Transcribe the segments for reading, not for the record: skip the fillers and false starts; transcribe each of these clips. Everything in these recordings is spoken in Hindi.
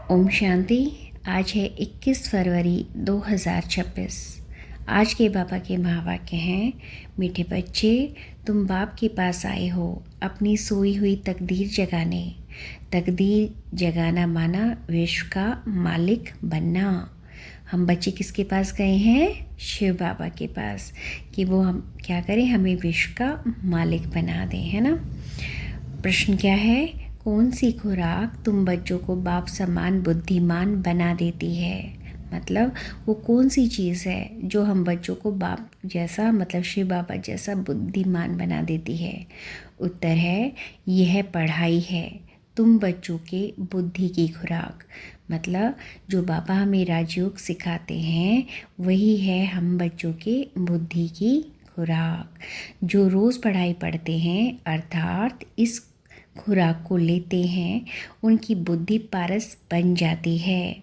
ओम शांति। आज है 21 फरवरी 2026। आज के बाबा के महावाक्य हैं, मीठे बच्चे, तुम बाप के पास आए हो अपनी सोई हुई तकदीर जगाने। तकदीर जगाना माना विश्व का मालिक बनना। हम बच्चे किसके पास गए हैं? शिव बाबा के पास, कि वो हम क्या करें, हमें विश्व का मालिक बना दें, है ना। प्रश्न क्या है? कौन सी खुराक तुम बच्चों को बाप समान बुद्धिमान बना देती है? मतलब वो कौन सी चीज़ है जो हम बच्चों को बाप जैसा, मतलब शिव बाबा जैसा बुद्धिमान बना देती है? उत्तर है, यह पढ़ाई है, तुम बच्चों के बुद्धि की खुराक। मतलब जो बाबा हमें राजयोग सिखाते हैं वही है हम बच्चों के बुद्धि की खुराक। जो रोज़ पढ़ाई पढ़ते हैं अर्थात इस खुराक को लेते हैं, उनकी बुद्धि पारस बन जाती है।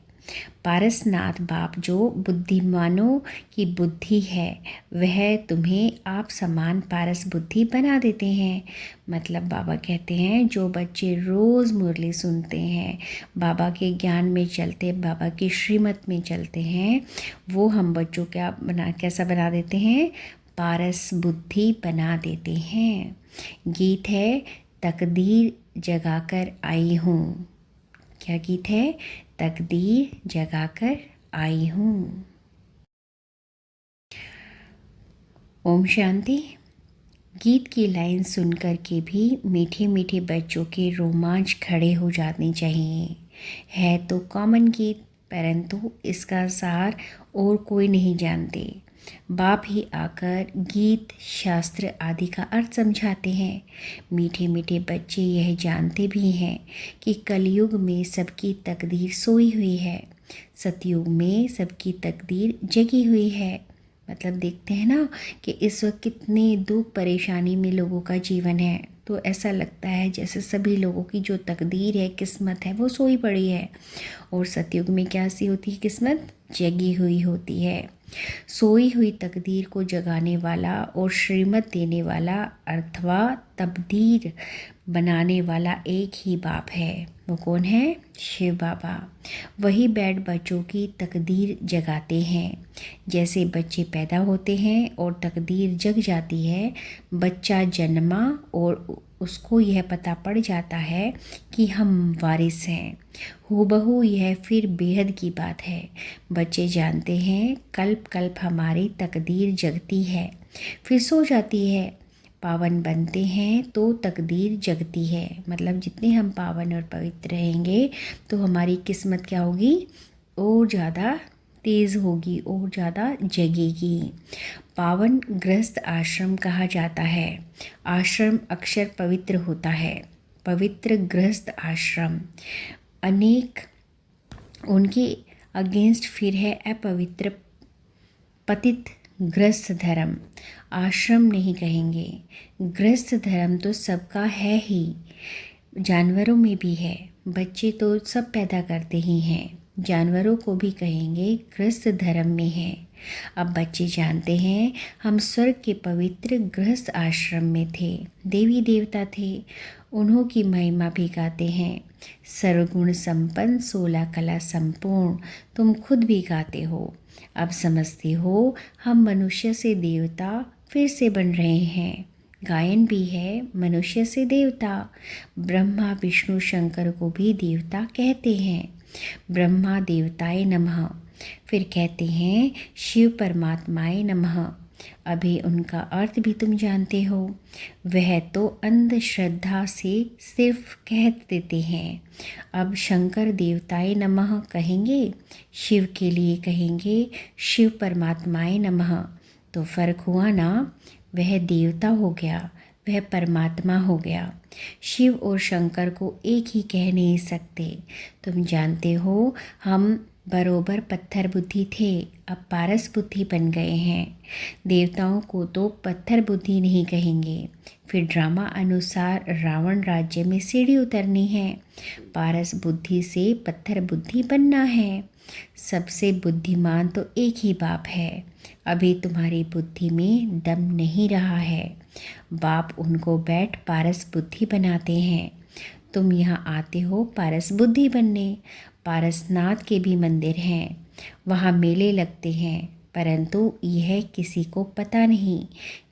पारसनाथ बाप जो बुद्धिमानों की बुद्धि है वह तुम्हें आप समान पारस बुद्धि बना देते हैं। मतलब बाबा कहते हैं जो बच्चे रोज़ मुरली सुनते हैं, बाबा के ज्ञान में चलते, बाबा की श्रीमत में चलते हैं, वो हम बच्चों कैसा बना देते हैं? पारस बुद्धि बना देते हैं। गीत है, तकदीर जगाकर आई हूँ। क्या गीत है? तकदीर जगाकर आई हूँ। ओम शांति। गीत की लाइन सुनकर के भी मीठे मीठे बच्चों के रोमांच खड़े हो जाने चाहिए। है तो कॉमन गीत, परंतु इसका सार और कोई नहीं जानते। बाप ही आकर गीत शास्त्र आदि का अर्थ समझाते हैं। मीठे मीठे बच्चे यह जानते भी हैं कि कलयुग में सबकी तकदीर सोई हुई है, सतयुग में सबकी तकदीर जगी हुई है। मतलब देखते हैं ना कि इस वक्त कितने दुख परेशानी में लोगों का जीवन है, तो ऐसा लगता है जैसे सभी लोगों की जो तकदीर है, किस्मत है, वो सोई पड़ी है। और सतयुग में क्या सी होती है? किस्मत जगी हुई होती है। सोई हुई तकदीर को जगाने वाला और श्रीमत देने वाला अथवा तब्दीर बनाने वाला एक ही बाप है। वो कौन है? शिव बाबा। वही बैठ बच्चों की तकदीर जगाते हैं। जैसे बच्चे पैदा होते हैं और तकदीर जग जाती है, बच्चा जन्मा और उसको यह पता पड़ जाता है कि हम वारिस हैं। हूबहू यह फिर बेहद की बात है। बच्चे जानते हैं कल्प कल्प हमारी तकदीर जगती है, फिर सो जाती है। पावन बनते हैं तो तकदीर जगती है। मतलब जितने हम पावन और पवित्र रहेंगे तो हमारी किस्मत क्या होगी? और ज़्यादा तेज़ होगी और ज़्यादा जगेगी। पावन गृहस्थ आश्रम कहा जाता है। आश्रम अक्षर पवित्र होता है। पवित्र गृहस्थ आश्रम अनेक, उनके अगेंस्ट फिर है अपवित्र पतित गृहस्थ धर्म। आश्रम नहीं कहेंगे, गृहस्थ धर्म तो सबका है ही, जानवरों में भी है। बच्चे तो सब पैदा करते ही हैं, जानवरों को भी कहेंगे गृहस्थ धर्म में है। अब बच्चे जानते हैं हम स्वर्ग के पवित्र गृहस्थ आश्रम में थे, देवी देवता थे, उन्हों की महिमा भी गाते हैं। सर्वगुण संपन्न 16 कला संपूर्ण, तुम खुद भी गाते हो। अब समझते हो हम मनुष्य से देवता फिर से बन रहे हैं। गायन भी है मनुष्य से देवता। ब्रह्मा विष्णु शंकर को भी देवता कहते हैं। ब्रह्मा देवताय नमः, फिर कहते हैं शिव परमात्माय नमः। अभी उनका अर्थ भी तुम जानते हो। वह तो अंधश्रद्धा से सिर्फ कह देते हैं। अब शंकर देवताय नमः कहेंगे, शिव के लिए कहेंगे शिव परमात्माय नमः। तो फर्क हुआ ना, वह देवता हो गया, वह परमात्मा हो गया। शिव और शंकर को एक ही कह नहीं सकते। तुम जानते हो हम बरोबर पत्थर बुद्धि थे, अब पारस बुद्धि बन गए हैं। देवताओं को तो पत्थर बुद्धि नहीं कहेंगे। फिर ड्रामा अनुसार रावण राज्य में सीढ़ी उतरनी है, पारस बुद्धि से पत्थर बुद्धि बनना है। सबसे बुद्धिमान तो एक ही बाप है। अभी तुम्हारी बुद्धि में दम नहीं रहा है, बाप उनको बैठ पारस बुद्धि बनाते हैं। तुम यहाँ आते हो पारस बुद्धि बनने। पारसनाथ के भी मंदिर हैं, वहाँ मेले लगते हैं, परंतु यह किसी को पता नहीं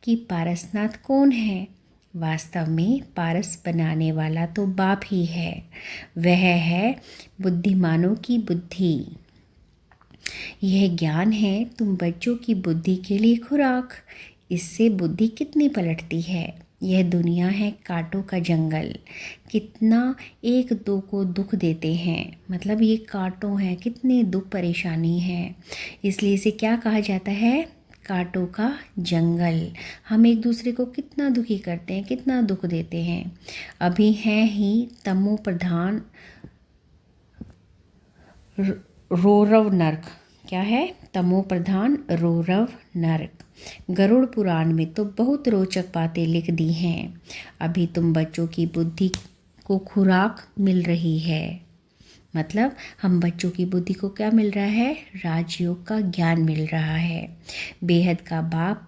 कि पारसनाथ कौन है। वास्तव में पारस बनाने वाला तो बाप ही है। वह है बुद्धिमानों की बुद्धि। यह ज्ञान है तुम बच्चों की बुद्धि के लिए खुराक। इससे बुद्धि कितनी पलटती है। यह दुनिया है कांटों का जंगल। कितना एक दो को दुख देते हैं, मतलब ये कांटों हैं, कितने दुख परेशानी है। इसलिए इसे क्या कहा जाता है, कांटों का जंगल। हम एक दूसरे को कितना दुखी करते हैं, कितना दुख देते हैं। अभी हैं ही तमो प्रधान रौरव नरक। क्या है, तमो प्रधान रौरव नरक। गरुड़ पुराण में तो बहुत रोचक बातें लिख दी हैं। अभी तुम बच्चों की बुद्धि को खुराक मिल रही है। मतलब हम बच्चों की बुद्धि को क्या मिल रहा है, राजयोग का ज्ञान मिल रहा है। बेहद का बाप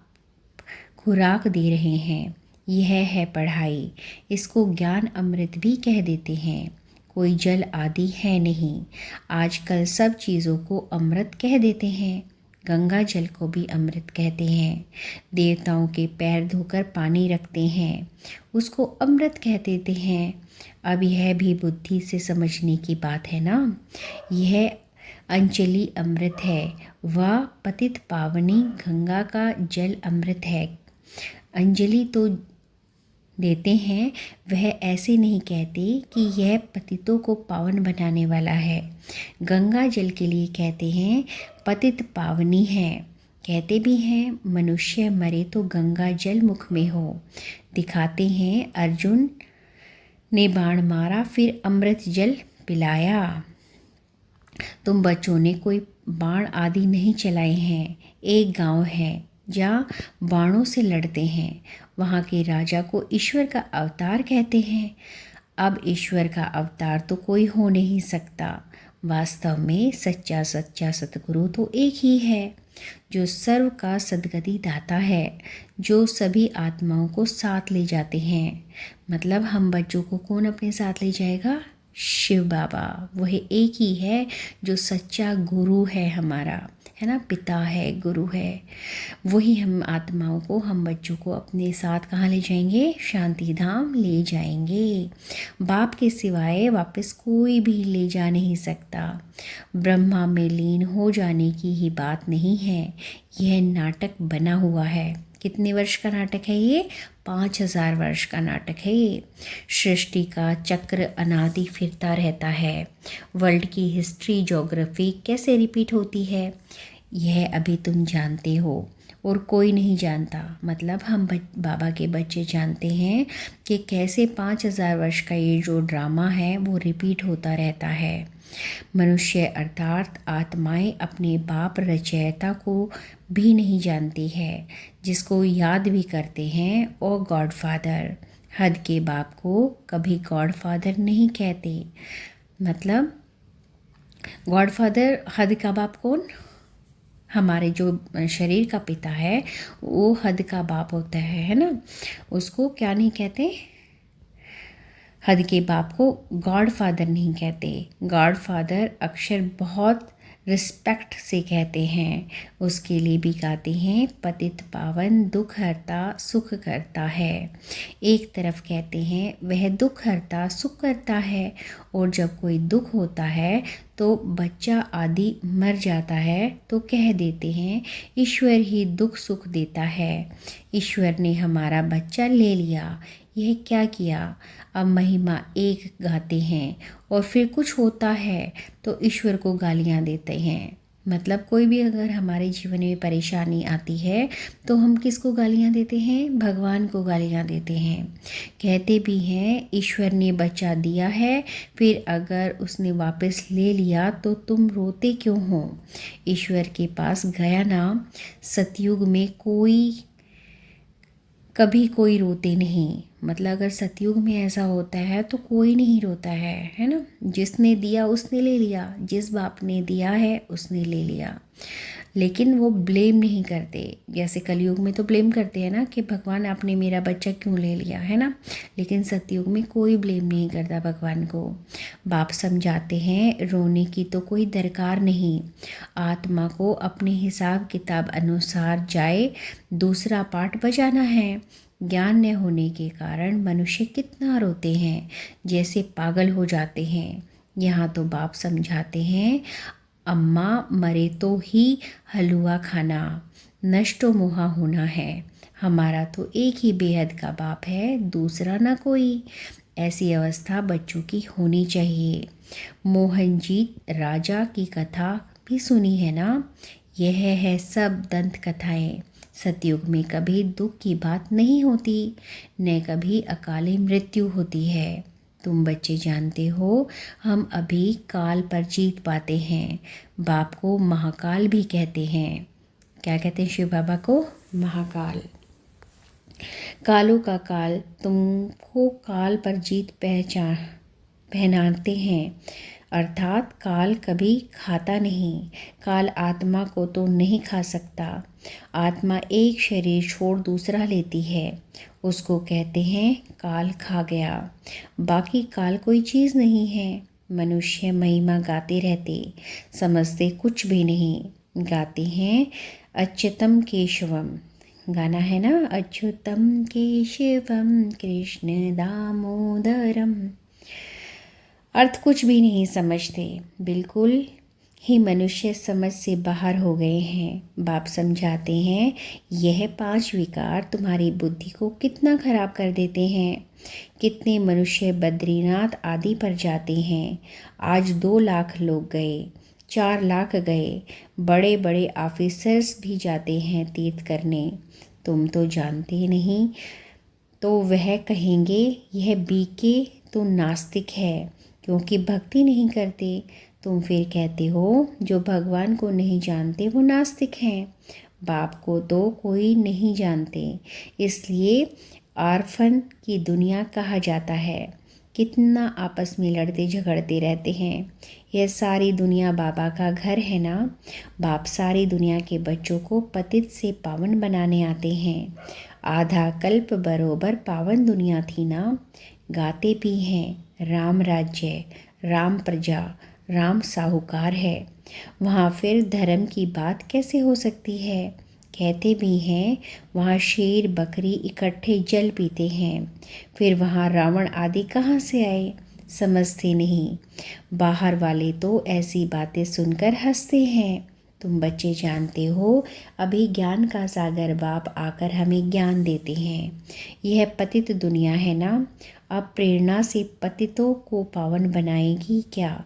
खुराक दे रहे हैं। यह है पढ़ाई। इसको ज्ञान अमृत भी कह देते हैं। कोई जल आदि है नहीं। आजकल सब चीज़ों को अमृत कह देते हैं। गंगा जल को भी अमृत कहते हैं। देवताओं के पैर धोकर पानी रखते हैं, उसको अमृत कह देते हैं। अब यह भी बुद्धि से समझने की बात है ना। यह अंजलि अमृत है, वह पतित पावनी गंगा का जल अमृत है। अंजलि तो देते हैं, वह ऐसे नहीं कहते कि यह पतितों को पावन बनाने वाला है। गंगा जल के लिए कहते हैं पतित पावनी है। कहते भी हैं मनुष्य मरे तो गंगा जल मुख में हो। दिखाते हैं अर्जुन ने बाण मारा फिर अमृत जल पिलाया। तुम बच्चों ने कोई बाण आदि नहीं चलाए हैं। एक गांव है जहाँ बाणों से लड़ते हैं। वहाँ के राजा को ईश्वर का अवतार कहते हैं। अब ईश्वर का अवतार तो कोई हो नहीं सकता। वास्तव में सच्चा सच्चा सतगुरु तो एक ही है, जो सर्व का सद्गति दाता है, जो सभी आत्माओं को साथ ले जाते हैं। मतलब हम बच्चों को कौन अपने साथ ले जाएगा, शिव बाबा। वह एक ही है जो सच्चा गुरु है हमारा, है ना, पिता है, गुरु है। वही हम आत्माओं को, हम बच्चों को अपने साथ कहाँ ले जाएंगे, शांति धाम ले जाएंगे। बाप के सिवाय वापस कोई भी ले जा नहीं सकता। ब्रह्मा में लीन हो जाने की ही बात नहीं है। यह नाटक बना हुआ है। कितने वर्ष का नाटक है ये, 5000 वर्ष का नाटक है ये। सृष्टि का चक्र अनादि फिरता रहता है। वर्ल्ड की हिस्ट्री, ज्योग्राफी कैसे रिपीट होती है, यह अभी तुम जानते हो और कोई नहीं जानता। मतलब हम बाबा के बच्चे जानते हैं कि कैसे 5000 वर्ष का ये जो ड्रामा है वो रिपीट होता रहता है। मनुष्य अर्थात आत्माएं अपने बाप रचयिता को भी नहीं जानती है, जिसको याद भी करते हैं, और गॉडफादर। हद के बाप को कभी गॉडफादर नहीं कहते। मतलब गॉडफादर, हद का बाप कौन, हमारे जो शरीर का पिता है वो हद का बाप होता है ना। उसको क्या नहीं कहते, हद के बाप को गॉड फादर नहीं कहते। गॉड फादर अक्षर बहुत रिस्पेक्ट से कहते हैं। उसके लिए भी गाते हैं पतित पावन दुख हरता सुख करता है। एक तरफ कहते हैं वह दुख हरता सुख करता है, और जब कोई दुख होता है तो बच्चा आदि मर जाता है तो कह देते हैं ईश्वर ही दुख सुख देता है। ईश्वर ने हमारा बच्चा ले लिया, यह क्या किया। अब महिमा एक गाते हैं और फिर कुछ होता है तो ईश्वर को गालियाँ देते हैं। मतलब कोई भी अगर हमारे जीवन में परेशानी आती है तो हम किसको गालियाँ देते हैं, भगवान को गालियाँ देते हैं। कहते भी हैं ईश्वर ने बच्चा दिया है, फिर अगर उसने वापस ले लिया तो तुम रोते क्यों हो। ईश्वर के पास गया ना। सतयुग में कभी कोई रोते नहीं। मतलब अगर सतयुग में ऐसा होता है तो कोई नहीं रोता है ना। जिसने दिया उसने ले लिया, जिस बाप ने दिया है उसने ले लिया। लेकिन वो ब्लेम नहीं करते। जैसे कलयुग में तो ब्लेम करते हैं ना कि भगवान आपने मेरा बच्चा क्यों ले लिया, है ना। लेकिन सतयुग में कोई ब्लेम नहीं करता भगवान को। बाप समझाते हैं रोने की तो कोई दरकार नहीं, आत्मा को अपने हिसाब किताब अनुसार जाए दूसरा पाठ बजाना है। ज्ञान न होने के कारण मनुष्य कितना रोते हैं, जैसे पागल हो जाते हैं। यहाँ तो बाप समझाते हैं अम्मा मरे तो ही हलवा खाना, नष्टो मोहा होना है। हमारा तो एक ही बेहद का बाप है, दूसरा ना कोई। ऐसी अवस्था बच्चों की होनी चाहिए। मोहनजीत राजा की कथा भी सुनी है ना। यह है सब दंत कथाएं। सतयुग में कभी दुख की बात नहीं होती, न कभी अकाली मृत्यु होती है। तुम बच्चे जानते हो हम अभी काल पर जीत पाते हैं। बाप को महाकाल भी कहते हैं। क्या कहते हैं शिव बाबा को? महाकाल। कालों का काल तुमको काल पर जीत पहनाते हैं, अर्थात काल कभी खाता नहीं। काल आत्मा को तो नहीं खा सकता। आत्मा एक शरीर छोड़ दूसरा लेती है, उसको कहते हैं काल खा गया। बाकी काल कोई चीज़ नहीं है। मनुष्य महिमा गाते रहते, समझते कुछ भी नहीं। गाते हैं अच्युतम केशवम, गाना है ना, अच्युतम केशवम कृष्ण दामोदरम। अर्थ कुछ भी नहीं समझते, बिल्कुल ही मनुष्य समझ से बाहर हो गए हैं। बाप समझाते हैं यह 5 विकार तुम्हारी बुद्धि को कितना खराब कर देते हैं। कितने मनुष्य बद्रीनाथ आदि पर जाते हैं। आज 2 लाख लोग गए, 4 लाख गए, बड़े बड़े ऑफिसर्स भी जाते हैं तीर्थ करने। तुम तो जानते नहीं, तो वह कहेंगे यह बीके तो नास्तिक है, क्योंकि भक्ति नहीं करते। तुम फिर कहते हो जो भगवान को नहीं जानते वो नास्तिक हैं। बाप को तो कोई नहीं जानते, इसलिए आर्फन की दुनिया कहा जाता है। कितना आपस में लड़ते झगड़ते रहते हैं। यह सारी दुनिया बाबा का घर है ना। बाप सारी दुनिया के बच्चों को पतित से पावन बनाने आते हैं। आधा कल्प बरोबर पावन दुनिया थी ना। गाते भी हैं राम राज्य, राम प्रजा, राम साहूकार है। वहाँ फिर धर्म की बात कैसे हो सकती है। कहते भी हैं वहाँ शेर बकरी इकट्ठे जल पीते हैं। फिर वहाँ रावण आदि कहाँ से आए, समझते नहीं। बाहर वाले तो ऐसी बातें सुनकर हंसते हैं। तुम बच्चे जानते हो अभी ज्ञान का सागर बाप आकर हमें ज्ञान देते हैं। यह पतित दुनिया है ना। अब प्रेरणा से पतितों को पावन बनाएगी क्या।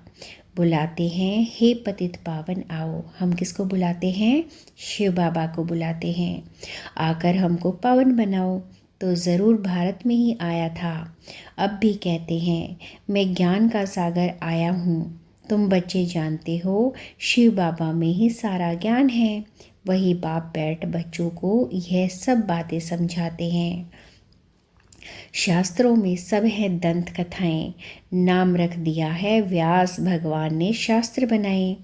बुलाते हैं हे पतित पावन आओ। हम किसको बुलाते हैं? शिव बाबा को बुलाते हैं। आकर हमको पावन बनाओ। तो ज़रूर भारत में ही आया था। अब भी कहते हैं मैं ज्ञान का सागर आया हूँ। तुम बच्चे जानते हो शिव बाबा में ही सारा ज्ञान है। वही बाप बैठ बच्चों को यह सब बातें समझाते हैं। शास्त्रों में सब है दंत कथाएं। नाम रख दिया है व्यास भगवान ने शास्त्र बनाए।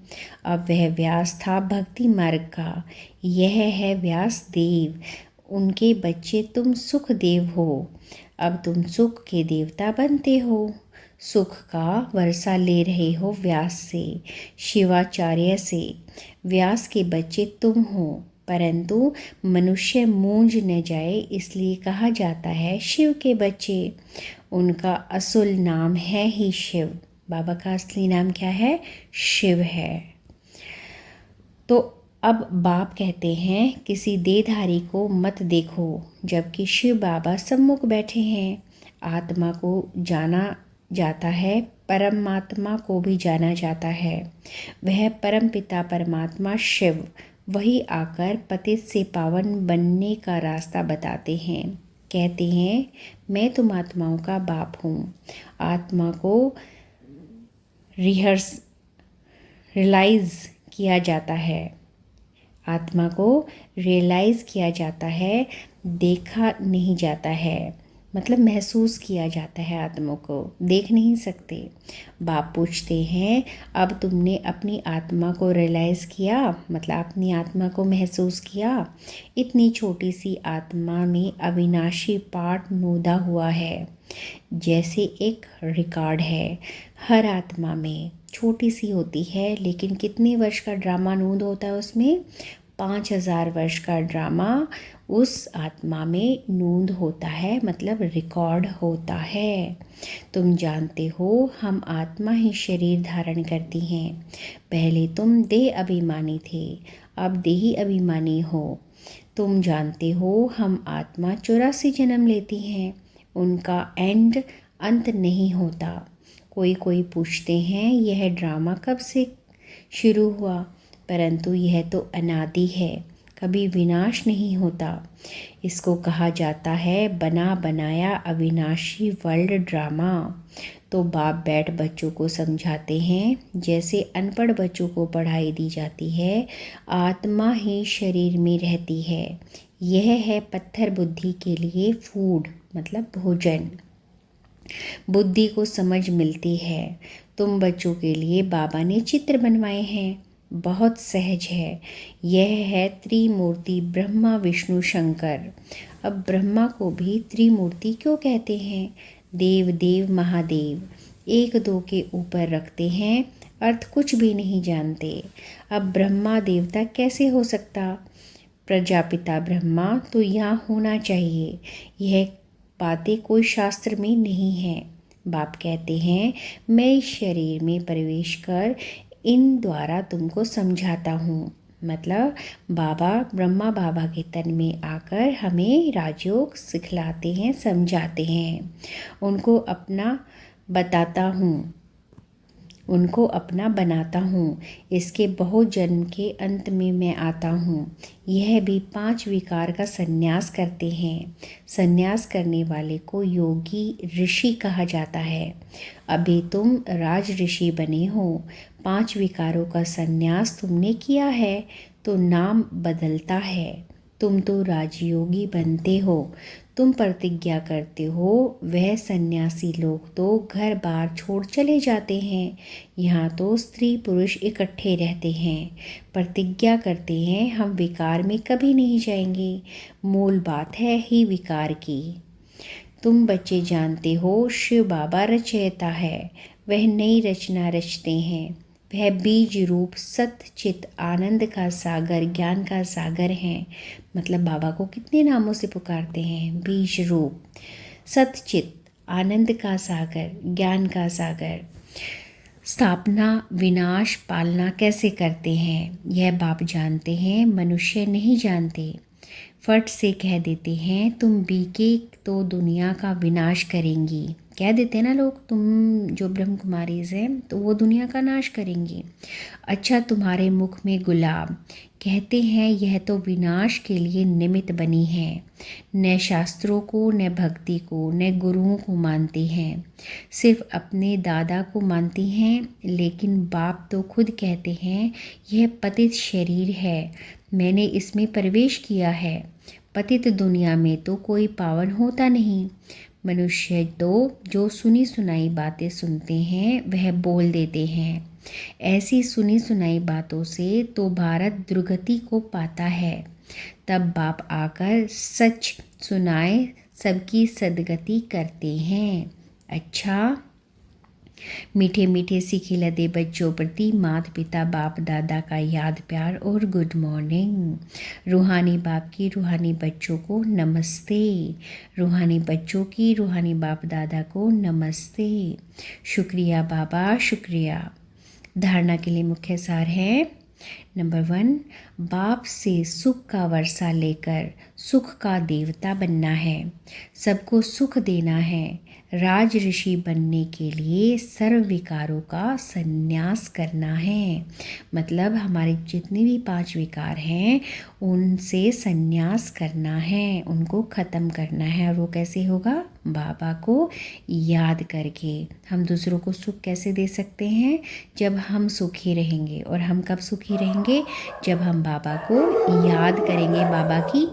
अब वह व्यास था भक्ति मार्ग का, यह है व्यास देव। उनके बच्चे तुम सुख देव हो। अब तुम सुख के देवता बनते हो। सुख का वर्षा ले रहे हो व्यास से, शिवाचार्य से। व्यास के बच्चे तुम हो, परंतु मनुष्य मूंझ न जाए इसलिए कहा जाता है शिव के बच्चे। उनका असुल नाम है ही शिव। बाबा का असली नाम क्या है? शिव है। तो अब बाप कहते हैं किसी देहधारी को मत देखो, जबकि शिव बाबा सम्मुख बैठे हैं। आत्मा को जाना जाता है, परमात्मा को भी जाना जाता है। वह परम पिता परमात्मा शिव, वही आकर पतित से पावन बनने का रास्ता बताते हैं। कहते हैं मैं तुम आत्माओं का बाप हूँ। आत्मा को रियलाइज़ किया जाता है। आत्मा को रियलाइज़ किया जाता है, देखा नहीं जाता है। मतलब महसूस किया जाता है आत्मा को, देख नहीं सकते। बाप पूछते हैं, अब तुमने अपनी आत्मा को रियलाइज़ किया, मतलब अपनी आत्मा को महसूस किया। इतनी छोटी सी आत्मा में अविनाशी पाठ नोदा हुआ है, जैसे एक रिकॉर्ड है। हर आत्मा में छोटी सी होती है, लेकिन कितने वर्ष का ड्रामा नोद होता है उसमें? 5000 वर्ष का ड्रामा उस आत्मा में नोंद होता है, मतलब रिकॉर्ड होता है। तुम जानते हो हम आत्मा ही शरीर धारण करती हैं। पहले तुम देह अभिमानी थे, अब देही अभिमानी हो। तुम जानते हो हम आत्मा 84 जन्म लेती हैं, उनका अंत नहीं होता। कोई पूछते हैं यह ड्रामा कब से शुरू हुआ, परंतु यह तो अनादि है, कभी विनाश नहीं होता। इसको कहा जाता है बना बनाया अविनाशी वर्ल्ड ड्रामा। तो बाप बैठ बच्चों को समझाते हैं, जैसे अनपढ़ बच्चों को पढ़ाई दी जाती है। आत्मा ही शरीर में रहती है। यह है पत्थर बुद्धि के लिए फूड, मतलब भोजन। बुद्धि को समझ मिलती है। तुम बच्चों के लिए बाबा ने चित्र बनवाए हैं, बहुत सहज है। यह है त्रिमूर्ति ब्रह्मा विष्णु शंकर। अब ब्रह्मा को भी त्रिमूर्ति क्यों कहते हैं? देव देव महादेव, एक दो के ऊपर रखते हैं, अर्थ कुछ भी नहीं जानते। अब ब्रह्मा देवता कैसे हो सकता? प्रजापिता ब्रह्मा तो यहाँ होना चाहिए। यह बातें कोई शास्त्र में नहीं है। बाप कहते हैं मैं इस शरीर में प्रवेश कर इन द्वारा तुमको समझाता हूँ। मतलब बाबा ब्रह्मा बाबा के तन में आकर हमें राजयोग सिखलाते हैं, समझाते हैं। उनको अपना बताता हूँ, उनको अपना बनाता हूँ। इसके बहुत जन्म के अंत में मैं आता हूँ। यह भी 5 विकार का संन्यास करते हैं। संन्यास करने वाले को योगी ऋषि कहा जाता है। अभी तुम राज ऋषि बने हो। 5 विकारों का संन्यास तुमने किया है तो नाम बदलता है। तुम तो राजयोगी बनते हो। तुम प्रतिज्ञा करते हो। वह सन्यासी लोग तो घर बार छोड़ चले जाते हैं। यहाँ तो स्त्री पुरुष इकट्ठे रहते हैं, प्रतिज्ञा करते हैं हम विकार में कभी नहीं जाएंगे। मूल बात है ही विकार की। तुम बच्चे जानते हो शिव बाबा रचयिता है, वह नई रचना रचते हैं। वह बीज रूप सत्य चित आनंद का सागर, ज्ञान का सागर हैं। मतलब बाबा को कितने नामों से पुकारते हैं? बीज रूप, सत्य चित, आनंद का सागर, ज्ञान का सागर। स्थापना विनाश पालना कैसे करते हैं यह बाप जानते हैं, मनुष्य नहीं जानते। फट से कह देते हैं तुम बीके तो दुनिया का विनाश करेंगी। कह देते हैं ना लोग, तुम जो ब्रह्म कुमारीज हैं तो वो दुनिया का नाश करेंगी। अच्छा तुम्हारे मुख में गुलाब, कहते हैं यह तो विनाश के लिए निमित्त बनी है। न शास्त्रों को, न भक्ति को, न गुरुओं को मानती हैं, सिर्फ अपने दादा को मानती हैं। लेकिन बाप तो खुद कहते हैं यह पतित शरीर है, मैंने इसमें प्रवेश किया है। पतित दुनिया में तो कोई पावन होता नहीं। मनुष्य तो जो सुनी सुनाई बातें सुनते हैं वह बोल देते हैं। ऐसी सुनी सुनाई बातों से तो भारत दुर्गति को पाता है। तब बाप आकर सच सुनाए, सबकी सदगति करते हैं। अच्छा, मीठे मीठे सीखे लदे बच्चों प्रति माता पिता बाप दादा का याद प्यार और गुड मॉर्निंग। रूहानी बाप की रूहानी बच्चों को नमस्ते। रूहानी बच्चों की रूहानी बाप दादा को नमस्ते। शुक्रिया बाबा, शुक्रिया। धारणा के लिए मुख्य सार है। नंबर 1, बाप से सुख का वर्षा लेकर सुख का देवता बनना है, सबको सुख देना है। राज ऋषि बनने के लिए सर्व विकारों का संन्यास करना है। मतलब हमारे जितने भी 5 विकार हैं उनसे संन्यास करना है, उनको ख़त्म करना है। और वो कैसे होगा? बाबा को याद करके। हम दूसरों को सुख कैसे दे सकते हैं? जब हम सुखी रहेंगे। और हम कब सुखी रहेंगे? जब हम बाबा को याद करेंगे, बाबा की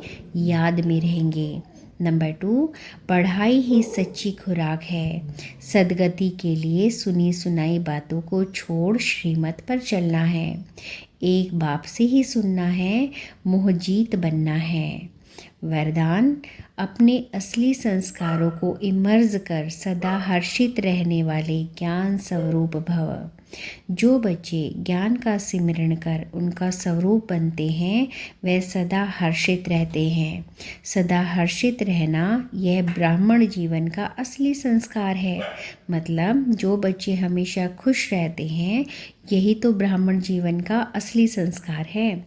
याद में रहेंगे। नंबर 2, पढ़ाई ही सच्ची खुराक है। सदगति के लिए सुनी सुनाई बातों को छोड़ श्रीमत पर चलना है। एक बाप से ही सुनना है, मोहजीत बनना है। वरदान, अपने असली संस्कारों को इमर्ज कर सदा हर्षित रहने वाले ज्ञान स्वरूप भव। जो बच्चे ज्ञान का सिमरण कर उनका स्वरूप बनते हैं वे सदा हर्षित रहते हैं। सदा हर्षित रहना यह ब्राह्मण जीवन का असली संस्कार है। मतलब जो बच्चे हमेशा खुश रहते हैं यही तो ब्राह्मण जीवन का असली संस्कार है।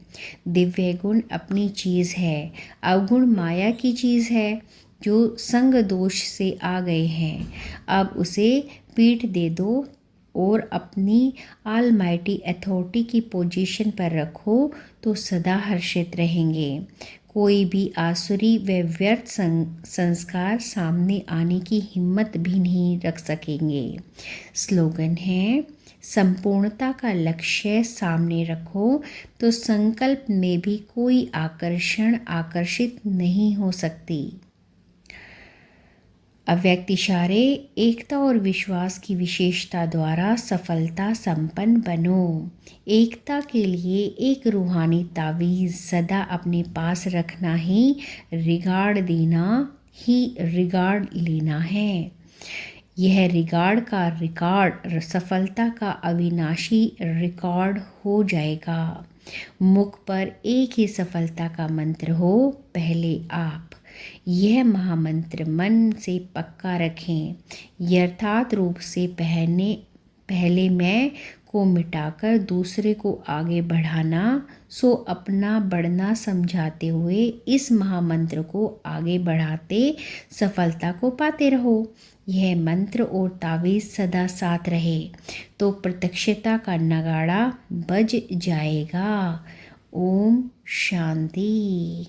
दिव्य गुण अपनी चीज़ है, अवगुण माया की चीज़ है जो संग दोष से आ गए हैं। अब उसे पीठ दे दो और अपनी ऑलमाइटी अथॉरिटी की पोजीशन पर रखो तो सदा हर्षित रहेंगे। कोई भी आसुरी व व्यर्थ संस्कार सामने आने की हिम्मत भी नहीं रख सकेंगे। स्लोगन है, संपूर्णता का लक्ष्य सामने रखो तो संकल्प में भी कोई आकर्षण आकर्षित नहीं हो सकती। अव्यक्त इशारे, एकता और विश्वास की विशेषता द्वारा सफलता संपन्न बनो। एकता के लिए एक रूहानी तावीज़ सदा अपने पास रखना ही रिगार्ड देना ही रिगार्ड लेना है। यह रिगार्ड का रिकॉर्ड सफलता का अविनाशी रिकॉर्ड हो जाएगा। मुख पर एक ही सफलता का मंत्र हो, पहले आप। यह महामंत्र मन से पक्का रखें। यथार्थ रूप से पहले मैं को मिटाकर दूसरे को आगे बढ़ाना, सो अपना बढ़ना समझाते हुए इस महामंत्र को आगे बढ़ाते सफलता को पाते रहो। यह मंत्र और तावीज़ सदा साथ रहे तो प्रत्यक्षता का नगाड़ा बज जाएगा। ओम शांति।